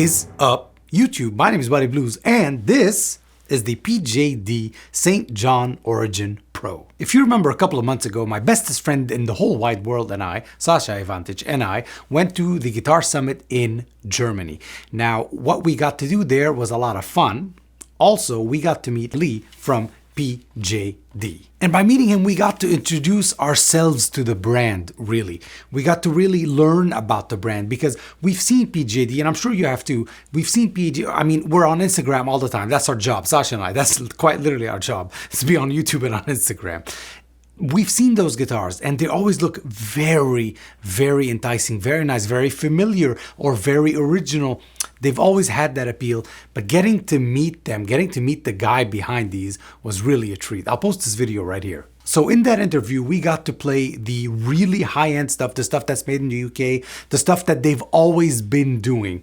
is up YouTube? My name is Buddy Blues, and this is the PJD St. John Origin Pro. If you remember a couple of months ago, my bestest friend in the whole wide world and I, Sasha Ivantic, and I went to the Guitar Summit in Germany. Now, what we got to do there was a lot of fun. Also, we got to meet Lee from PJD. And by meeting him, we got to introduce ourselves to the brand, really. We got to really learn about the brand because we've seen PJD, and I'm sure you have too. We've seen PJD, I mean, we're on Instagram all the time. That's our job, Sasha and I. That's quite literally our job, is to be on YouTube and on Instagram. We've seen those guitars and they always look very, very enticing, very nice, very familiar, or very original. They've always had that appeal, but getting to meet them, getting to meet the guy behind these was really a treat. I'll post this video right here. So in that interview, we got to play the really high-end stuff, the stuff that's made in the UK, the stuff that they've always been doing.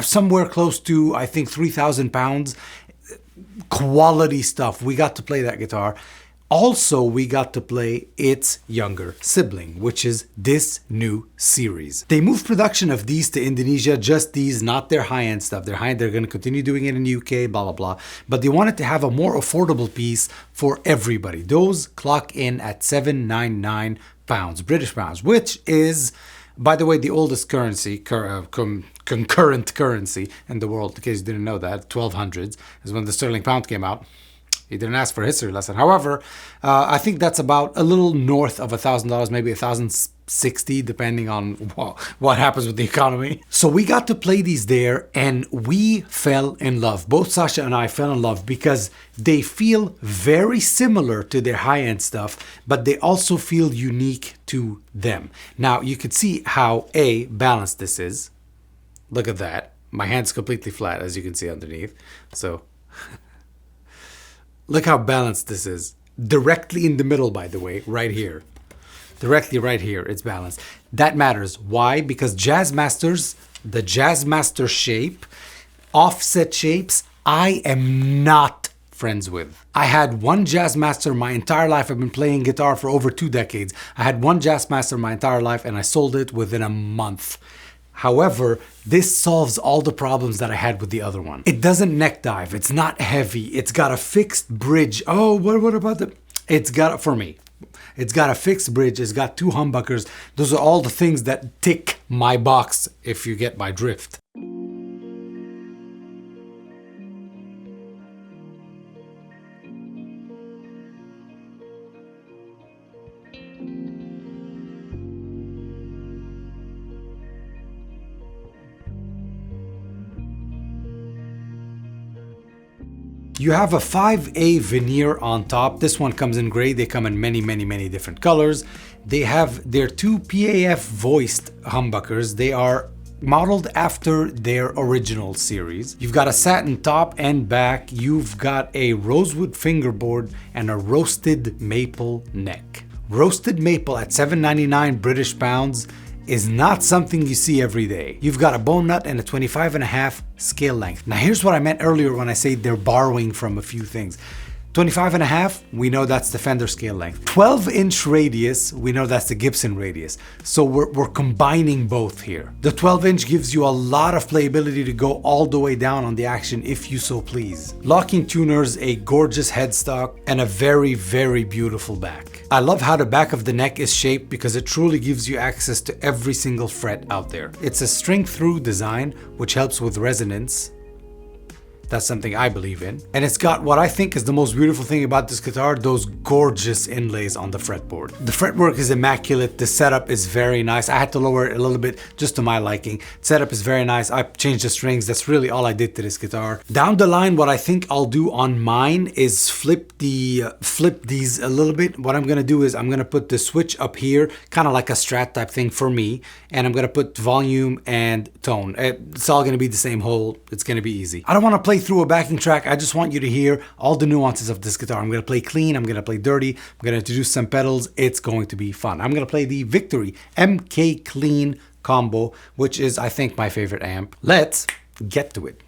Somewhere close to, I think, 3,000 pounds, quality stuff. We got to play that guitar. Also, we got to play its younger sibling, which is this new series. They moved production of these to Indonesia, just these, not their high-end stuff. They're going to continue doing it in the UK, blah, blah, blah. But they wanted to have a more affordable piece for everybody. Those clock in at 799 pounds, British pounds, which is, by the way, the oldest currency, concurrent currency in the world. In case you didn't know that, 1200s is when the sterling pound came out. He didn't ask for a history lesson. However, I think that's about a little north of $1,000, maybe $1,060, depending on what happens with the economy. So we got to play these there and we fell in love. Both Sasha and I fell in love because they feel very similar to their high-end stuff, but they also feel unique to them. Now, you could see how balanced this is. Look at that. My hand's completely flat, as you can see underneath. So... look how balanced this is. Directly in the middle, by the way, right here. Directly right here, it's balanced. That matters. Why? Because Jazzmasters, the Jazzmaster shape, offset shapes, I am not friends with. I had one Jazzmaster my entire life. I've been playing guitar for over 2 decades. I had one Jazzmaster my entire life and I sold it within a month. However, this solves all the problems that I had with the other one. It doesn't neck dive. It's not heavy. It's got a fixed bridge. Oh, what about the... It's got, for me, it's got a fixed bridge. It's got 2 humbuckers. Those are all the things that tick my box, if you get my drift. You have a 5A veneer on top. This one comes in gray. They come in many, many, many different colors. They have their 2 PAF voiced humbuckers. They are modeled after their original series. You've got a satin top and back. You've got a rosewood fingerboard and a roasted maple neck. Roasted maple at 799 British pounds is not something you see every day. You've got a bone nut and a 25.5 scale length. Now here's what I meant earlier when I say they're borrowing from a few things. 25.5, we know that's the Fender scale length. 12-inch radius, we know that's the Gibson radius. So we're combining both here. The 12-inch gives you a lot of playability to go all the way down on the action if you so please. Locking tuners, a gorgeous headstock, and a very, very beautiful back. I love how the back of the neck is shaped because it truly gives you access to every single fret out there. It's a string-through design, which helps with resonance. That's something I believe in. And it's got what I think is the most beautiful thing about this guitar, those gorgeous inlays on the fretboard. The fretwork is immaculate. The setup is very nice. I had to lower it a little bit just to my liking. Setup is very nice. I changed the strings. That's really all I did to this guitar. Down the line, what I think I'll do on mine is flip these a little bit. What I'm gonna do is I'm gonna put the switch up here, kind of like a Strat type thing for me. And I'm gonna put volume and tone. It's all gonna be the same hole. It's gonna be easy. I don't wanna play through a backing track. I just want you to hear all the nuances of this guitar. I'm going to play clean. I'm going to play dirty. I'm going to introduce some pedals. It's going to be fun. I'm going to play the Victory MK Clean combo, which is, I think, my favorite amp. Let's get to it.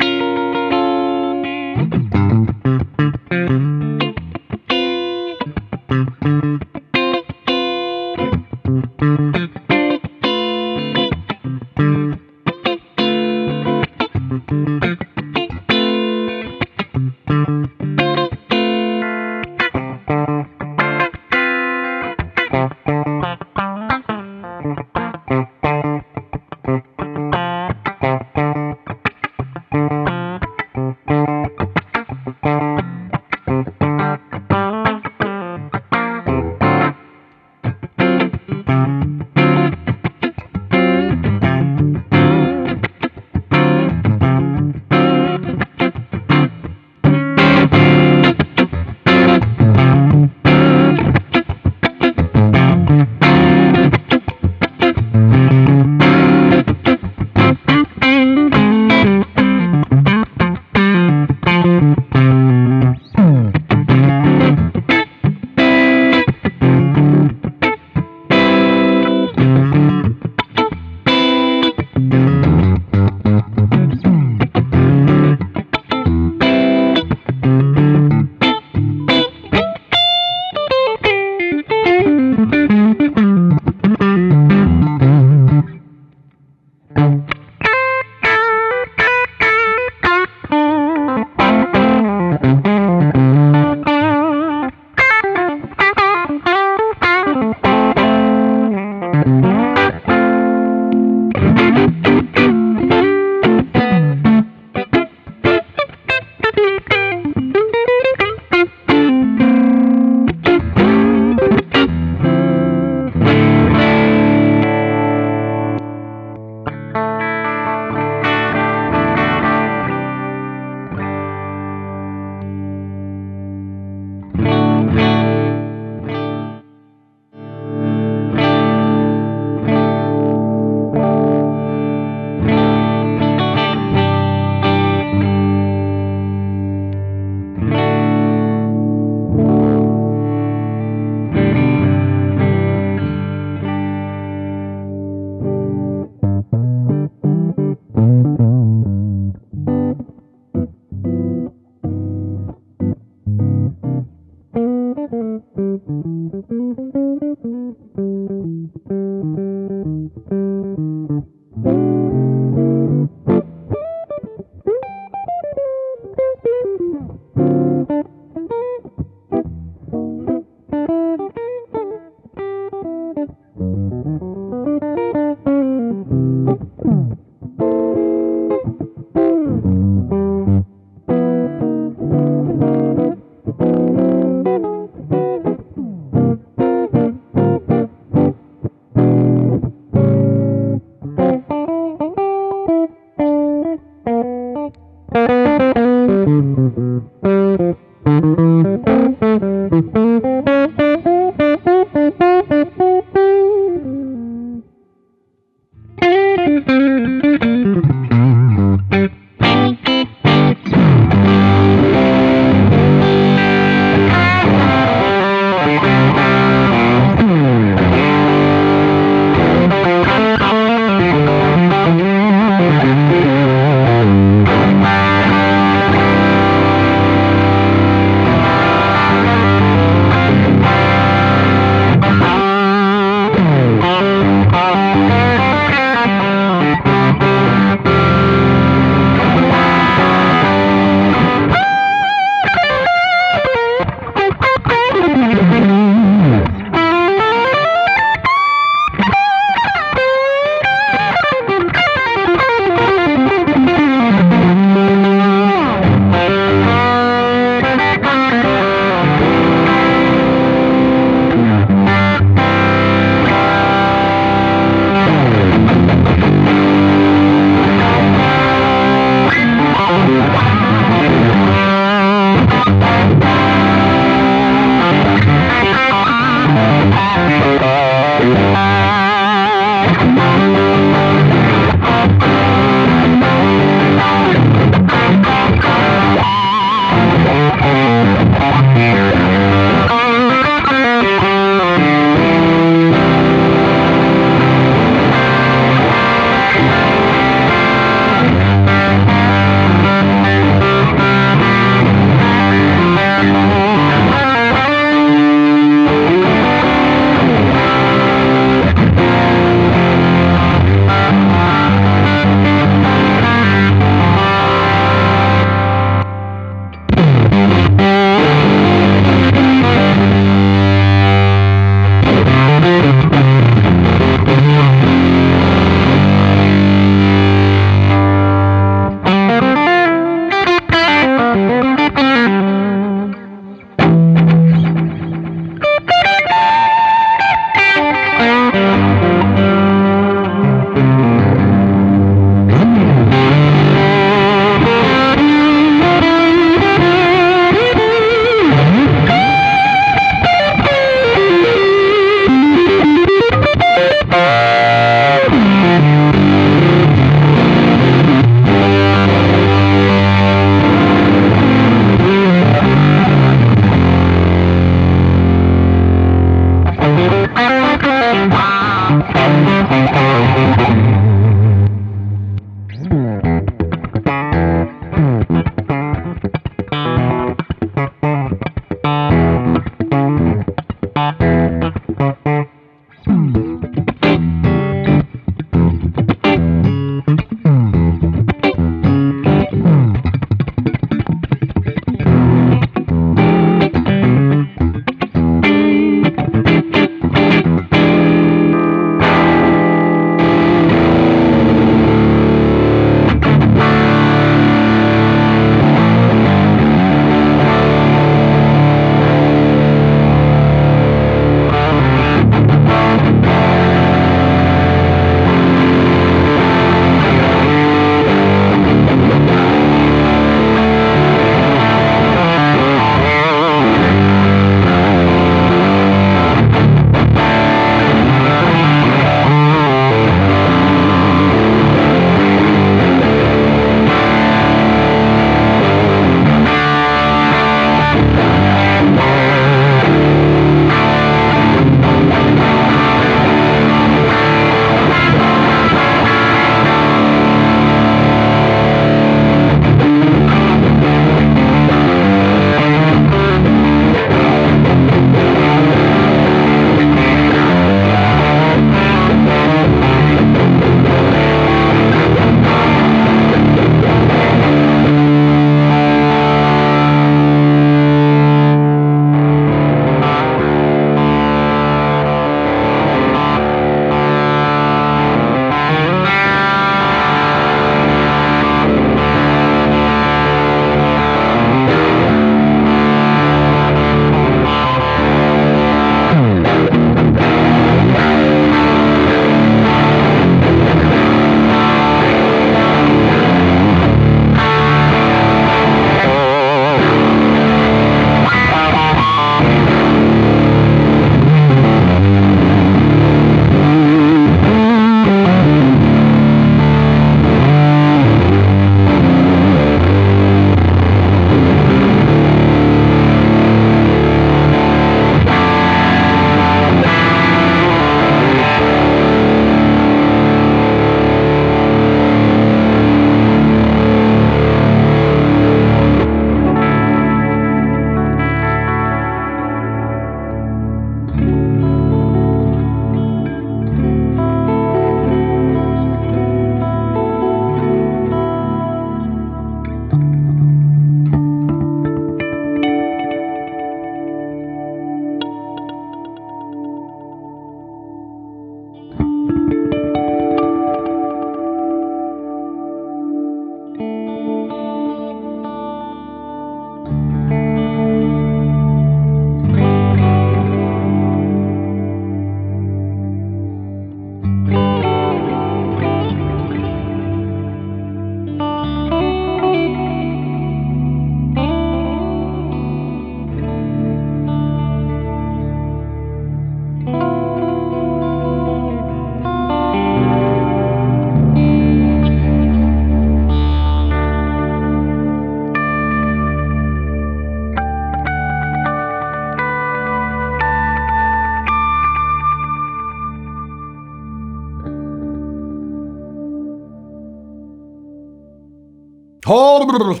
Hold.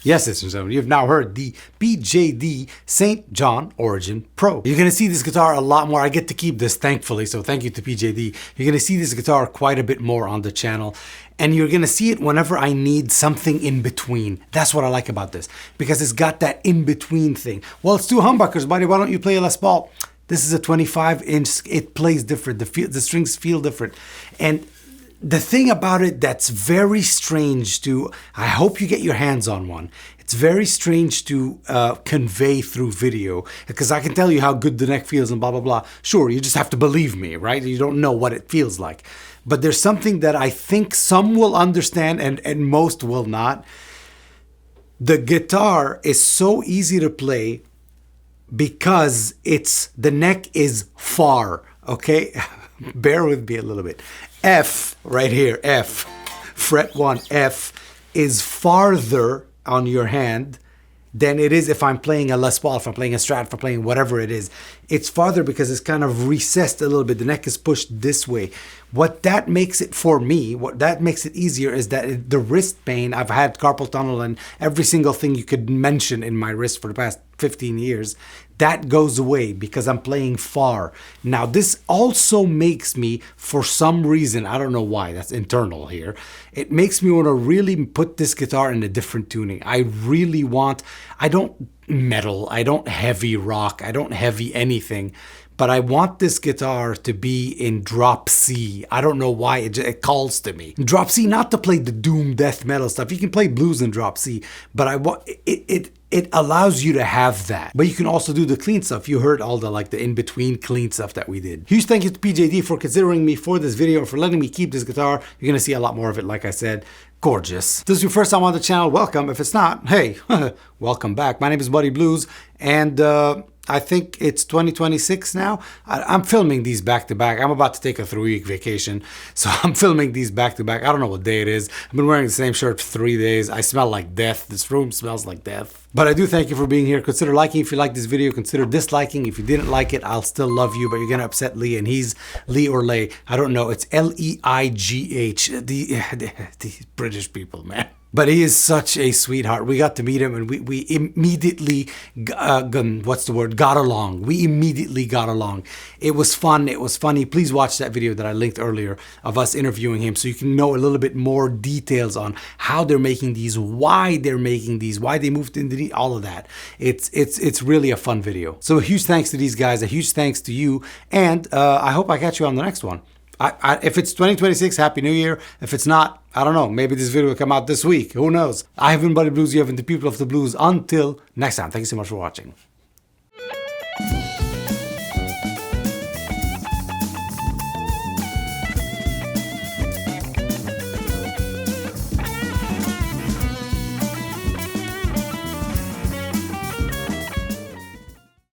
Yes, ladies and gentlemen, you've now heard the PJD St. John Origin Pro. You're going to see this guitar a lot more. I get to keep this, thankfully, so thank you to PJD. You're going to see this guitar quite a bit more on the channel, and you're going to see it whenever I need something in between. That's what I like about this, because it's got that in-between thing. Well, it's two humbuckers, buddy. Why don't you play a Les Paul? This is a 25-inch. It plays different. The strings feel different. And the thing about it that's very strange to, I hope you get your hands on one. It's very strange to convey through video, because I can tell you how good the neck feels and blah, blah, blah. Sure, you just have to believe me, right? You don't know what it feels like. But there's something that I think some will understand and most will not. The guitar is so easy to play because the neck is far, okay? Bear with me a little bit. F, right here, F, fret 1, F, is farther on your hand than it is if I'm playing a Les Paul, if I'm playing a Strat, if I'm playing whatever it is. It's farther because it's kind of recessed a little bit. The neck is pushed this way. What that makes it for me, what that makes it easier is that the wrist pain, I've had carpal tunnel and every single thing you could mention in my wrist for the past 15 years, that goes away because I'm playing far. Now, this also makes me, for some reason, I don't know why, that's internal here, it makes me want to really put this guitar in a different tuning. I really want, I don't metal, I don't heavy rock, I don't heavy anything, but I want this guitar to be in drop C. I don't know why, it calls to me. Drop C, not to play the doom death metal stuff. You can play blues in drop C, but I want it allows you to have that. But you can also do the clean stuff. You heard all the the in-between clean stuff that we did. Huge thank you to PJD for considering me for this video, for letting me keep this guitar. You're gonna see a lot more of it, like I said. Gorgeous. If this is your first time on the channel, welcome. If it's not, hey, welcome back. My name is Buddy Blues, and I think it's 2026 now. I'm filming these back to back. I'm about to take a 3-week vacation, so I'm filming these back to back. I don't know what day it is. I've been wearing the same shirt for 3 days. I smell like death. This room smells like death. But I do thank you for being here. Consider liking if you like this video. Consider disliking. If you didn't like it, I'll still love you, but you're gonna upset Lee, and he's Lee or Lay. I don't know. It's Leigh. These British people, man. But he is such a sweetheart. We got to meet him and we immediately, got along. We immediately got along. It was fun. It was funny. Please watch that video that I linked earlier of us interviewing him so you can know a little bit more details on how they're making these, why they're making these, why they moved into all of that. It's really a fun video. So a huge thanks to these guys. A huge thanks to you. And I hope I catch you on the next one. If it's 2026, Happy New Year. If it's not, I don't know. Maybe this video will come out this week. Who knows? I have been Buddy Blues. You have been the people of the blues. Until next time. Thank you so much for watching.